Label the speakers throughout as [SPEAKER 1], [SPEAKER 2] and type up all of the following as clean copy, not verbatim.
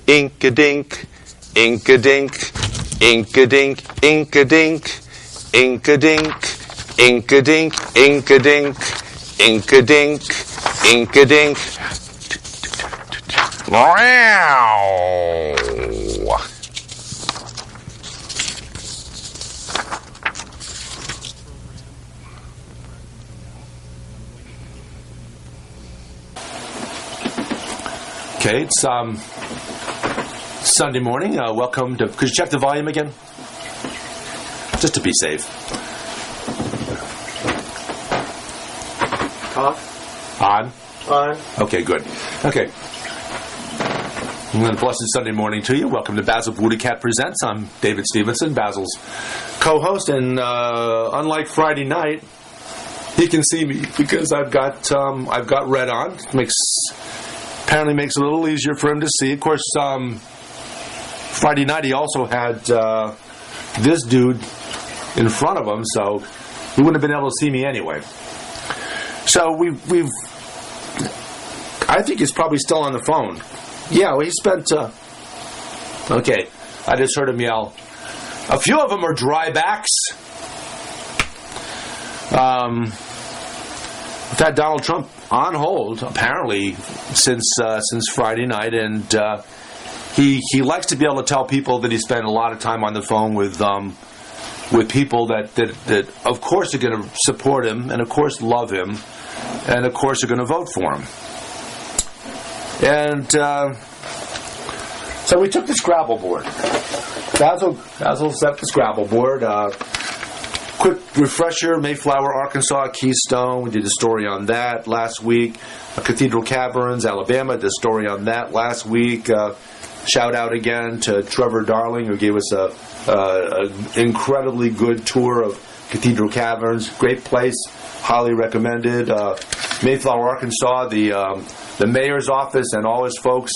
[SPEAKER 1] ink-a-dink, ink-a-dink, ink-a-dink, ink-a-dink, ink-a-dink, ink-a-dink, ink-a-dink, ink-a-dink, ink-a-dink. Wow. Okay, it's Sunday morning. Welcome to. Could you check the volume again? Just to be safe. Off. On. On. Okay, good. Okay. And blessed Sunday morning to you. Welcome to Basil BuddhaCat Presents. I'm David Stevenson, Basil's co-host, and unlike Friday night, he can see me because I've got red on. Apparently makes it a little easier for him to see. Of course, Friday night he also had this dude in front of him, so he wouldn't have been able to see me anyway. So we've I think he's probably still on the phone. Yeah, well, he spent. Okay, I just heard him yell. A few of them are dry backs. We've had Donald Trump on hold apparently since Friday night, and he likes to be able to tell people that he spent a lot of time on the phone with people that of course are going to support him, and of course love him, and of course are going to vote for him. And so we took the Scrabble board. Basil set the Scrabble board. Quick refresher: Mayflower, Arkansas, Keystone. We did a story on that last week. Cathedral Caverns, Alabama. Did a story on that last week. Shout out again to Trevor Darling, who gave us a incredibly good tour of Cathedral Caverns. Great place, highly recommended. Mayflower, Arkansas. The mayor's office and all his folks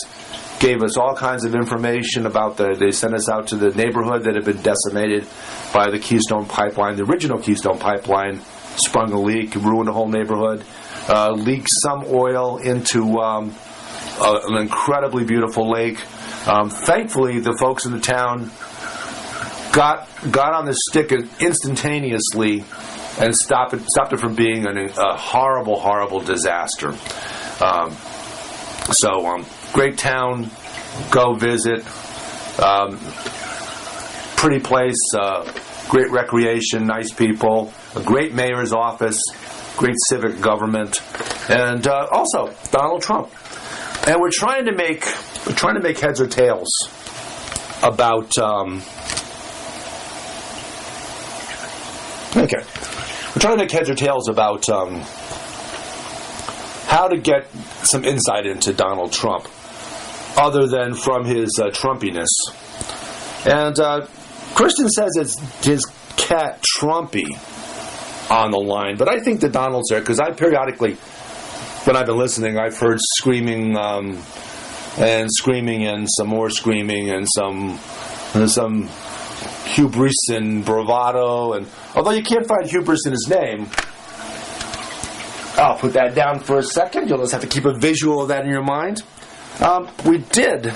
[SPEAKER 1] gave us all kinds of information about they sent us out to the neighborhood that had been decimated by the Keystone Pipeline. The original Keystone Pipeline sprung a leak, ruined the whole neighborhood, leaked some oil into an incredibly beautiful lake. Thankfully, the folks in the town got on the stick instantaneously and stopped it from being a horrible, horrible disaster. Great town, go visit. Pretty place, great recreation, nice people, a great mayor's office, great civic government, and also Donald Trump. And we're trying to make heads or tails about. We're trying to make heads or tails about how to get some insight into Donald Trump, other than from his Trumpiness. And Kristin says it's his cat Trumpy on the line, but I think that Donald's there because I periodically, when I've been listening, I've heard screaming and screaming and some more screaming and some hubris and bravado. And although you can't find hubris in his name, I'll put that down for a second. You'll just have to keep a visual of that in your mind. We did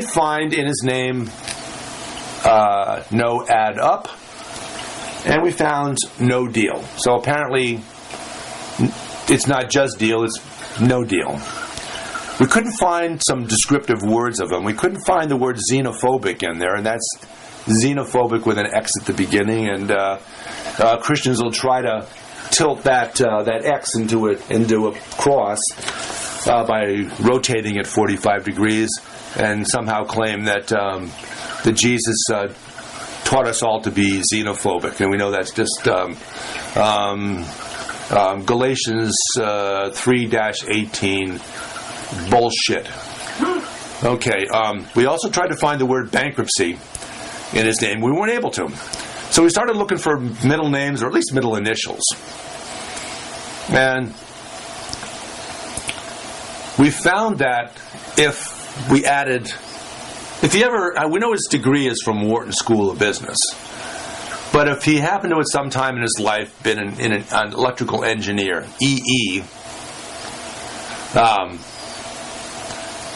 [SPEAKER 1] find in his name no add up, and we found no deal. So apparently it's not just deal, it's no deal. We couldn't find some descriptive words of him. We couldn't find the word xenophobic in there, and that's xenophobic with an X at the beginning, and Christians will try to tilt that X into a cross by rotating it 45 degrees, and somehow claim that Jesus taught us all to be xenophobic, and we know that's just Galatians 3-18 bullshit. Okay, we also tried to find the word bankruptcy in his name. We weren't able to. So we started looking for middle names, or at least middle initials. And we found that if we know his degree is from Wharton School of Business, but if he happened to at some time in his life been an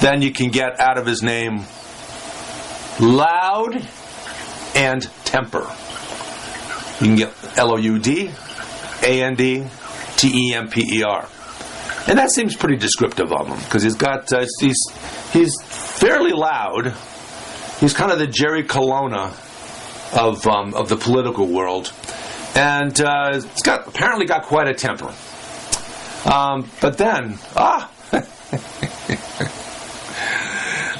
[SPEAKER 1] then you can get out of his name loud and temper. You can get LOUDANDTEMPER. And that seems pretty descriptive of him, because he's got he's fairly loud. He's kind of the Jerry Colonna of the political world, and he's apparently got quite a temper. But then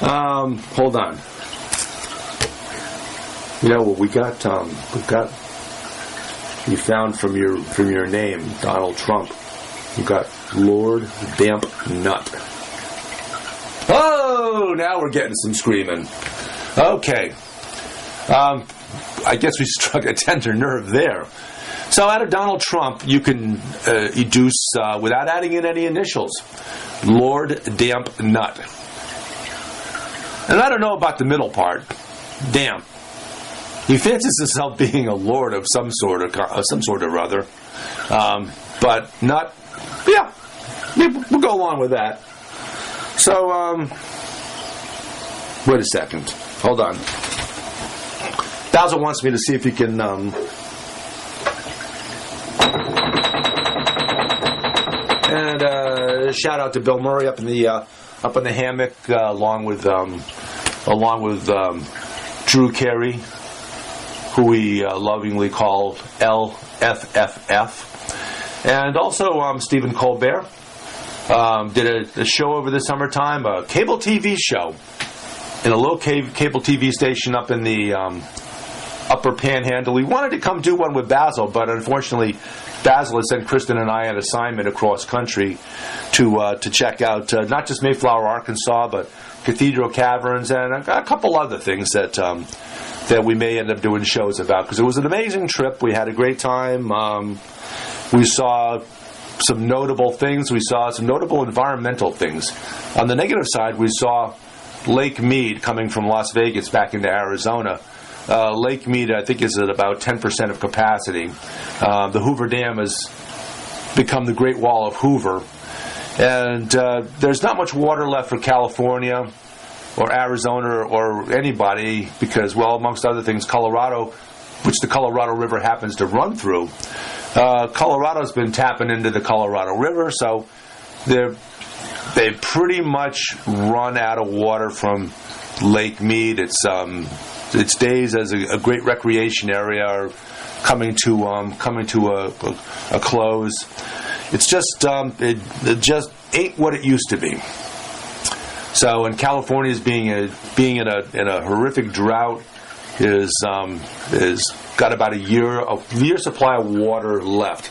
[SPEAKER 1] hold on. You know what we got? You found from your name, Donald Trump. You got Lord Damp Nut. Oh, now we're getting some screaming. Okay. I guess we struck a tender nerve there. So out of Donald Trump, you can deduce, without adding in any initials, Lord Damp Nut. And I don't know about the middle part. Damp. He fancies himself being a lord of some sort or other. But Nut, yeah, we'll go along with that. So, wait a second. Hold on. Basil wants me to see if he can and shout out to Bill Murray up in the hammock, along with Drew Carey, who we lovingly called LFFF, and also Stephen Colbert did a show over the summertime, a cable TV show in a little cable TV station up in the Upper Panhandle. We wanted to come do one with Basil, but unfortunately Basil has sent Kristin and I an assignment across country to check out not just Mayflower, Arkansas, but Cathedral Caverns and a couple other things that we may end up doing shows about, because it was an amazing trip. We had a great time. We saw some notable things. We saw some notable environmental things. On the negative side, we saw Lake Mead coming from Las Vegas back into Arizona. Lake Mead, I think, is at about 10% of capacity. The Hoover Dam has become the Great Wall of Hoover. And there's not much water left for California or Arizona or anybody because, well, amongst other things, Colorado, which the Colorado River happens to run through. Colorado's been tapping into the Colorado River, so they've pretty much run out of water from Lake Mead. Its days as a great recreation area are coming to a close. It's just it just ain't what it used to be. So, and California is being in a horrific drought, is got about a year supply of water left.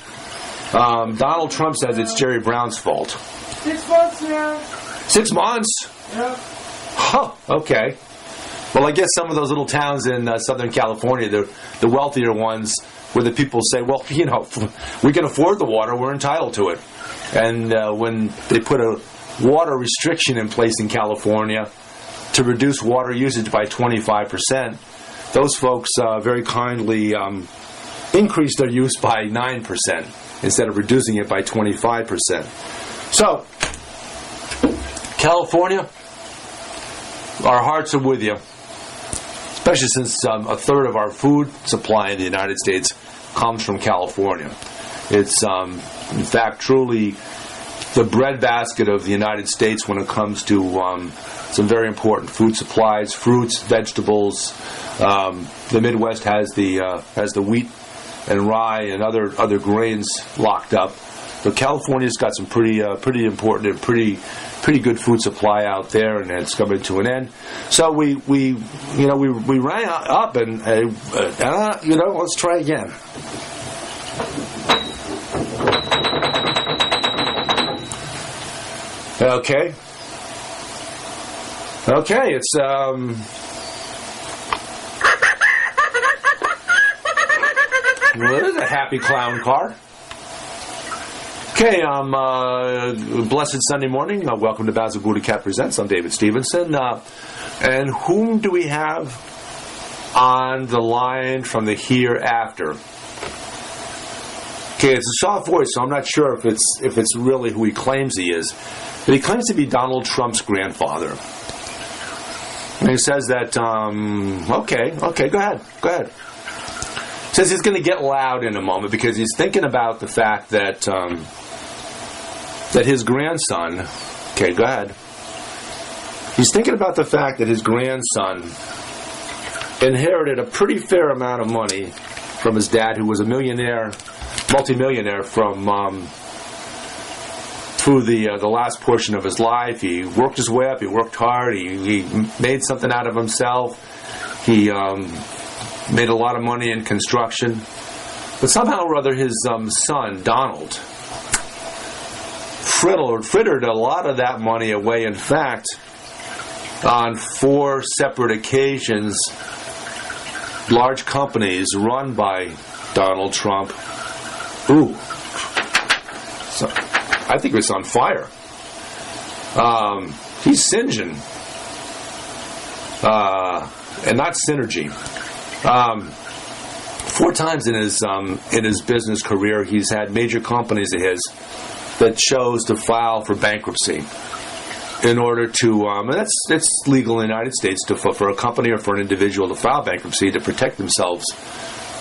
[SPEAKER 1] Donald Trump says it's Jerry Brown's fault.
[SPEAKER 2] 6 months now.
[SPEAKER 1] 6 months?
[SPEAKER 2] Yep.
[SPEAKER 1] Huh. Okay. Well, I guess some of those little towns in Southern California, the wealthier ones, where the people say, well, you know, we can afford the water, we're entitled to it. And when they put a water restriction in place in California to reduce water usage by 25%, those folks very kindly increased their use by 9% instead of reducing it by 25%. So, California, our hearts are with you, especially since a third of our food supply in the United States comes from California. It's, in fact, truly the breadbasket of the United States when it comes to some very important food supplies, fruits, vegetables. The Midwest has the wheat and rye and other grains locked up, but California's got some pretty important and pretty good food supply out there, and it's coming to an end. So we ran up and let's try again. Okay, it's well, there's a happy clown car. Okay, blessed Sunday morning. Welcome to Basil BuddhaCat Presents. I'm David Stevenson. And whom do we have on the line from the hereafter? Okay, it's a soft voice, so I'm not sure if it's really who he claims he is. But he claims to be Donald Trump's grandfather. And he says that, okay, go ahead. Says he's going to get loud in a moment because he's thinking about the fact that that his grandson, okay, go ahead. He's thinking about the fact that his grandson inherited a pretty fair amount of money from his dad, who was a multimillionaire from through the last portion of his life. He worked his way up. He worked hard. He made something out of himself. He made a lot of money in construction. But somehow or other, his son, Donald, frittered a lot of that money away. In fact, on 4 separate occasions, large companies run by Donald Trump. Ooh. So, I think it's on fire. He's singeing. And not synergy. 4 times in his business career, he's had major companies of his that chose to file for bankruptcy in order to, and that's legal in the United States for a company or for an individual to file bankruptcy to protect themselves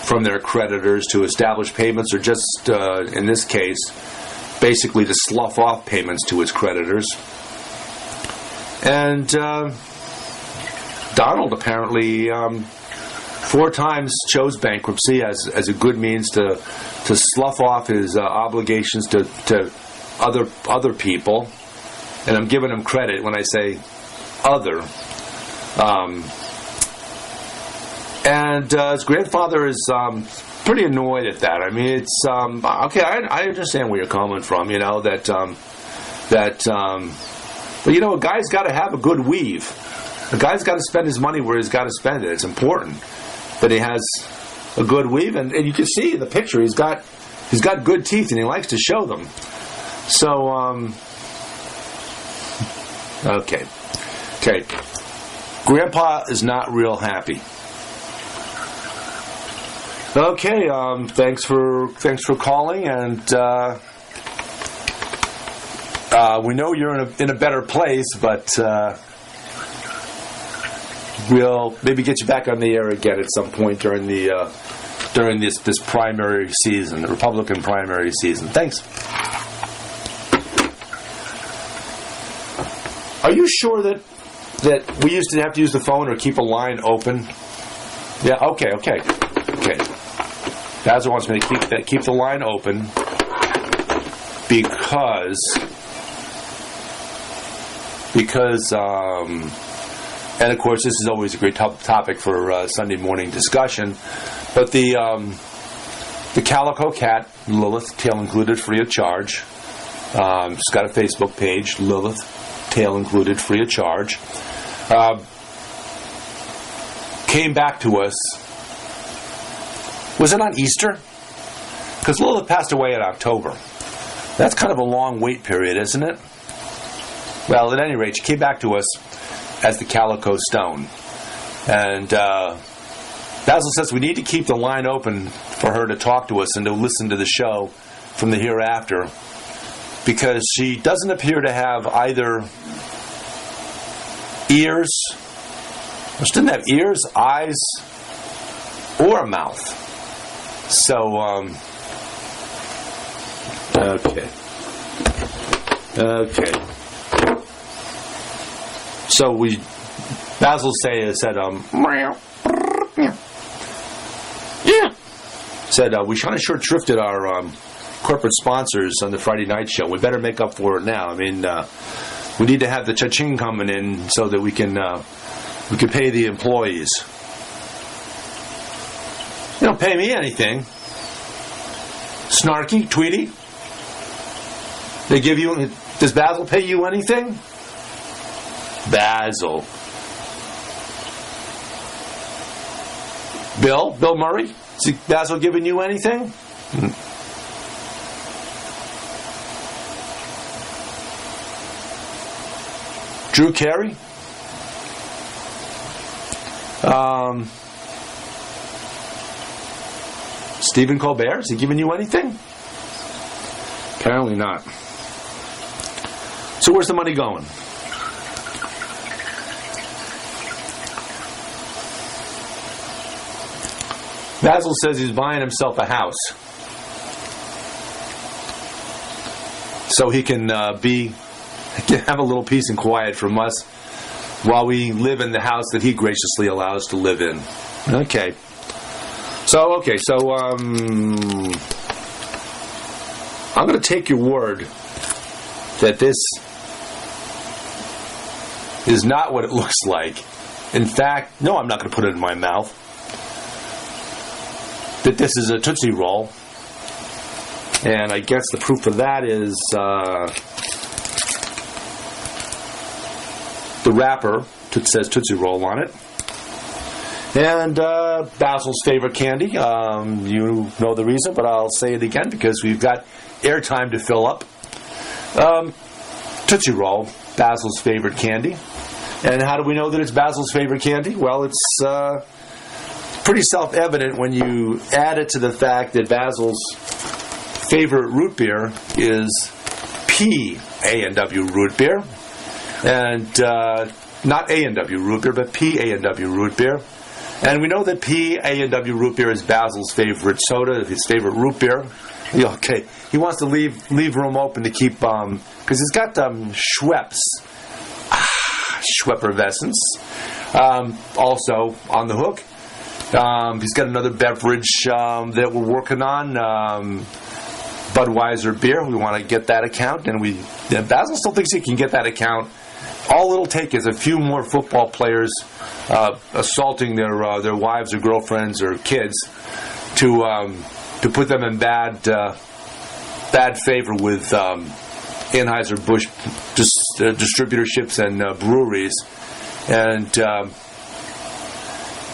[SPEAKER 1] from their creditors, to establish payments, or just in this case, basically to slough off payments to its creditors. And Donald apparently 4 times chose bankruptcy as a good means to slough off his obligations to other people. And I'm giving him credit when I say other. And his grandfather is pretty annoyed at that. I mean, it's okay. I understand where you're coming from. You know that but you know, a guy's got to have a good weave. A guy's got to spend his money where he's got to spend it. It's important that he has a good weave, and you can see in the picture he's got good teeth, and he likes to show them. So okay. Grandpa is not real happy. Okay, thanks for calling, and we know you're in a better place, but we'll maybe get you back on the air again at some point during this primary season, the Republican primary season. Thanks. Are you sure that we used to have to use the phone or keep a line open? Yeah. Okay. Basil wants me to keep the line open because and of course this is always a great topic for Sunday morning discussion. But the Calico Cat, Lilith, tail included, free of charge. She's got a Facebook page, Lilith, tail included, free of charge. Came back to us. Was it on Easter? Because Lilith passed away in October. That's kind of a long wait period, isn't it? Well, at any rate, she came back to us as the Calico Stone. And Basil says we need to keep the line open for her to talk to us and to listen to the show from the hereafter, because she doesn't appear to have either ears, she doesn't have ears, eyes, or a mouth. So, okay. So Basil said, we kind of short shrifted our corporate sponsors on the Friday night show. We better make up for it now. I mean, we need to have the cha-ching coming in so that we can pay the employees. They don't pay me anything. Snarky, Tweety. They give you. Does Basil pay you anything? Basil. Bill Murray. Is Basil giving you anything? Drew Carey. Stephen Colbert, is he giving you anything? Apparently not. So where's the money going? Basil says he's buying himself a house so he can have a little peace and quiet from us while we live in the house that he graciously allows to live in. Okay. So I'm going to take your word that this is not what it looks like. In fact, no, I'm not going to put it in my mouth. That this is a Tootsie Roll. And I guess the proof of that is the wrapper says Tootsie Roll on it. And Basil's favorite candy. You know the reason, but I'll say it again because we've got airtime to fill up. Tootsie Roll, Basil's favorite candy. And how do we know that it's Basil's favorite candy? Well, it's pretty self-evident when you add it to the fact that Basil's favorite root beer is P-A-N-W root beer. And not A&W root beer, but P-A-N-W root beer. And we know that P-A-N-W root beer is Basil's favorite soda, his favorite root beer. Okay, he wants to leave room open to keep, because he's got Schweppes. Schweppervescence. Also on the hook. He's got another beverage that we're working on, Budweiser beer. We want to get that account, and Basil still thinks he can get that account. All it'll take is a few more football players assaulting their wives or girlfriends or kids to put them in bad favor with Anheuser-Busch distributorships and breweries, and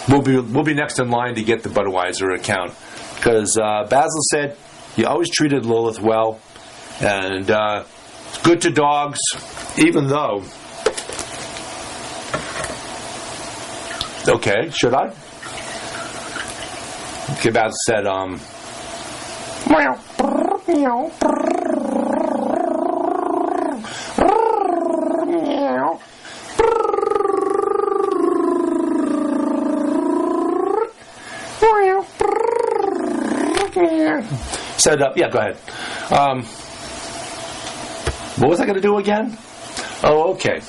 [SPEAKER 1] we'll be next in line to get the Budweiser account, because Basil said he always treated Lilith well, and good to dogs, even though. Okay, should I? Okay, Basil said, said, yeah, go ahead. What was I going to do again? Oh, okay.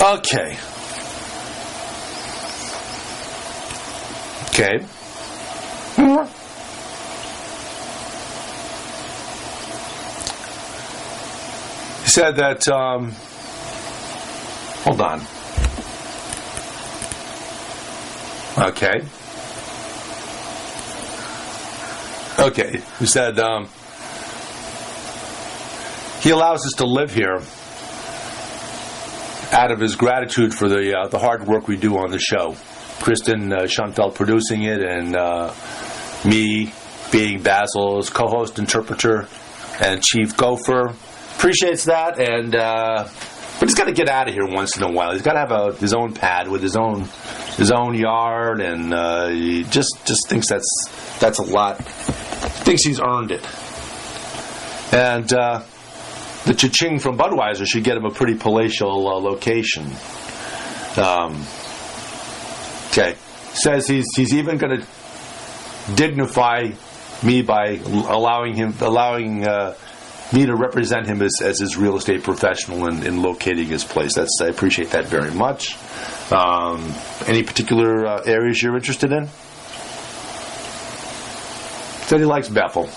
[SPEAKER 1] Okay. Okay. He said that, hold on. Okay. Okay. He said, he allows us to live here out of his gratitude for the hard work we do on the show. Kristin Schoenfeldt producing it, and me being Basil's co-host, interpreter, and chief gopher. Appreciates that, and but he's got to get out of here once in a while. He's got to have his own pad with his own yard, and he just thinks that's a lot. Thinks he's earned it, and the cha-ching from Budweiser should get him a pretty palatial location. Okay, says he's even going to dignify me by allowing me to represent him as his real estate professional in locating his place. I appreciate that very much. Any particular areas you're interested in? Said he likes Bethel,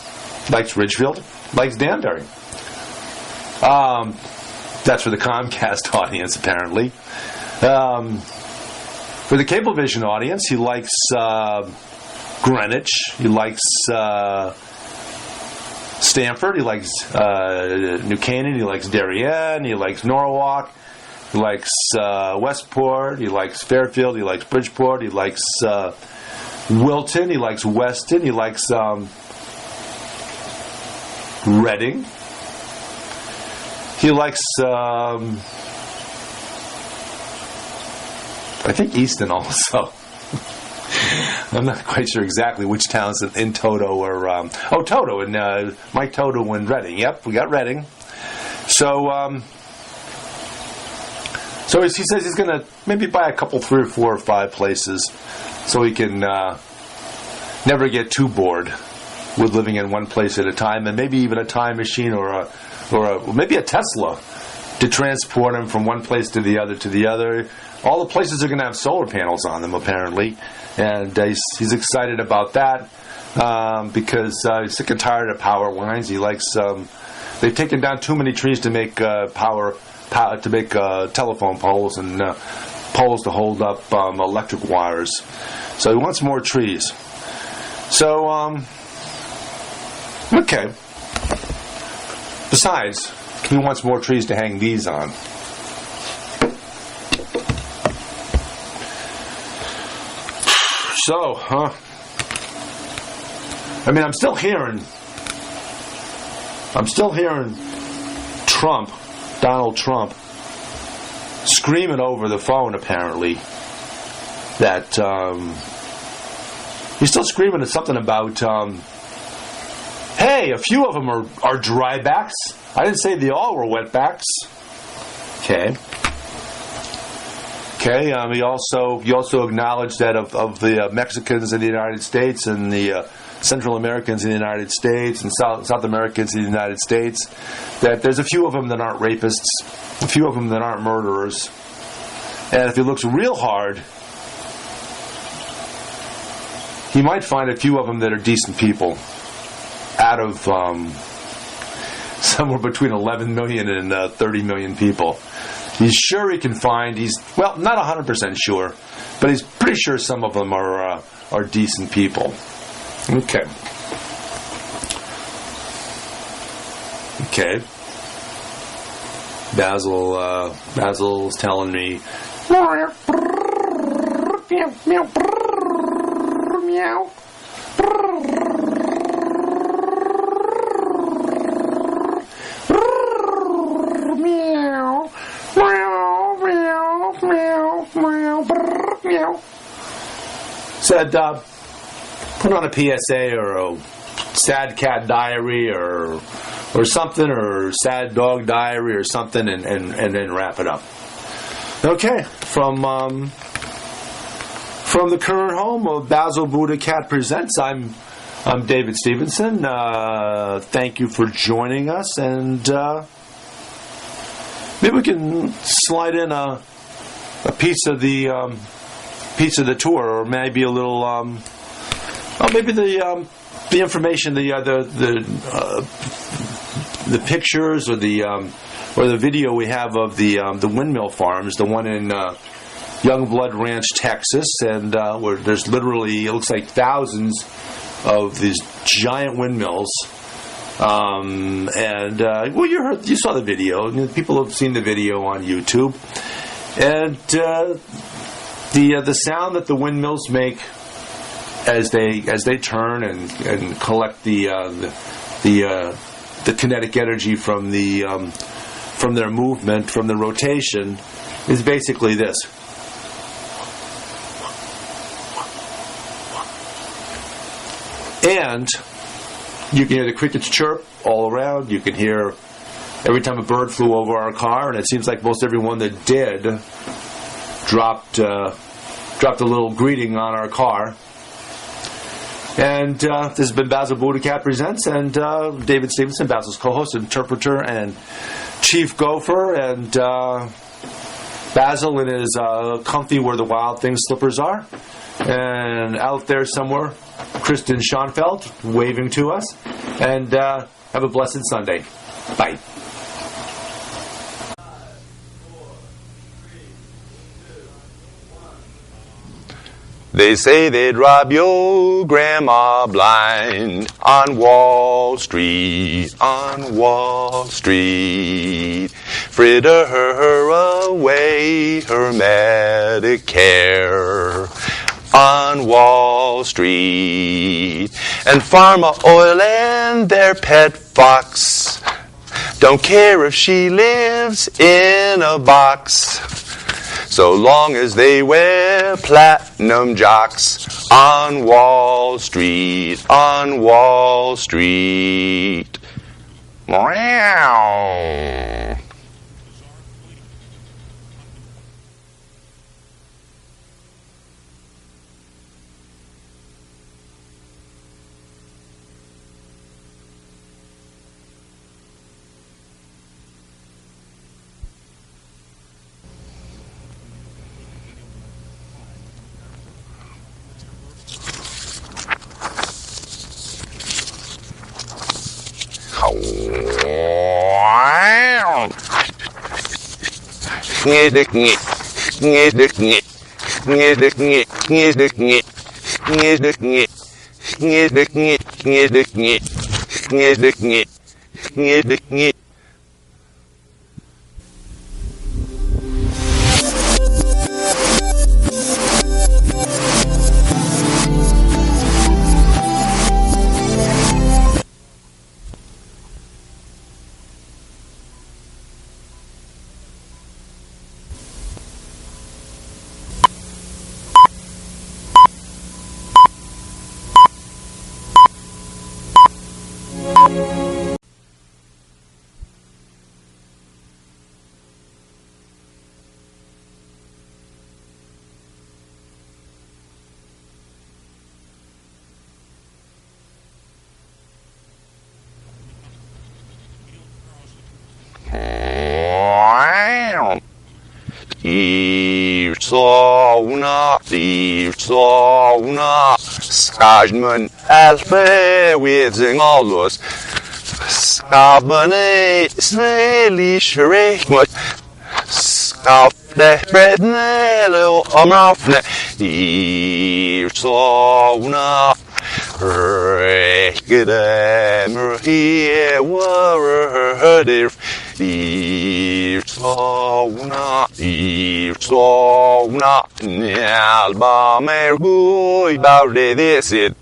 [SPEAKER 1] likes Ridgefield, likes Danbury. That's for the Comcast audience, apparently. For the Cablevision audience, he likes Greenwich. He likes Stamford. He likes New Canaan. He likes Darien. He likes Norwalk. He likes Westport. He likes Fairfield. He likes Bridgeport. He likes Wilton. He likes Weston. He likes Reading. He likes, I think, Easton also. I'm not quite sure exactly which towns in Toto or Toto and Mike Toto in Reading. Yep, we got Reading. So he says he's going to maybe buy a couple, 3 or 4 or 5 places, so he can never get too bored with living in one place at a time, and maybe even a time machine or maybe a Tesla to transport him from one place to the other. All the places are going to have solar panels on them, apparently, and he's excited about that because he's sick and tired of power lines. He likes they've taken down too many trees to make telephone poles and poles to hold up electric wires. So he wants more trees. So okay. Besides, he wants more trees to hang these on. So, I mean, I'm still hearing Donald Trump, screaming over the phone, apparently, that he's still screaming at something about, hey, a few of them are drybacks. I didn't say they all were wetbacks. Okay. He also acknowledged that of the Mexicans in the United States and the Central Americans in the United States and South Americans in the United States, that there's a few of them that aren't rapists, a few of them that aren't murderers, and if he looks real hard, he might find a few of them that are decent people out of somewhere between 11 million and 30 million people. He's sure he can find, not 100% sure, but he's pretty sure some of them are decent people. Okay. Basil's telling me. Meow. Said, put on a PSA or a sad cat diary or something, or sad dog diary or something, and then wrap it up. Okay, from the current home of Basil BuddhaCat Presents, I'm David Stevenson. Thank you for joining us, and maybe we can slide in a piece of the tour, or maybe a little maybe the information, the pictures or the video we have of the windmill farms, the one in Youngblood Ranch, Texas, and where there's literally, it looks like thousands of these giant windmills. You saw the video. I mean, people have seen the video on YouTube, and the sound that the windmills make as they turn and collect the kinetic energy from their movement, from the rotation, is basically this. And you can hear the crickets chirp all around. You can hear every time a bird flew over our car, and it seems like most everyone that did dropped a little greeting on our car. And this has been Basil BuddhaCat Presents, and David Stevenson, Basil's co-host, interpreter, and chief gopher, and Basil in his comfy where the wild things slippers are, and out there somewhere, Kristin Schoenfeldt waving to us, and have a blessed Sunday. Bye.
[SPEAKER 3] They say they'd rob your grandma blind on Wall Street, fritter her away her Medicare on Wall Street. And Pharma Oil and their pet fox don't care if she lives in a box, so long as they wear platinum jocks on Wall Street, on Wall Street. Meow. Sauna, Skajman, Alpe, Wiedzing, all those. Skabane, Snelly, Shrekmut, Skafne, Brednello, Amrafne, Sauna, Rekadem, here, Warder. Sauna, Alba, Mergui, Baude, this it.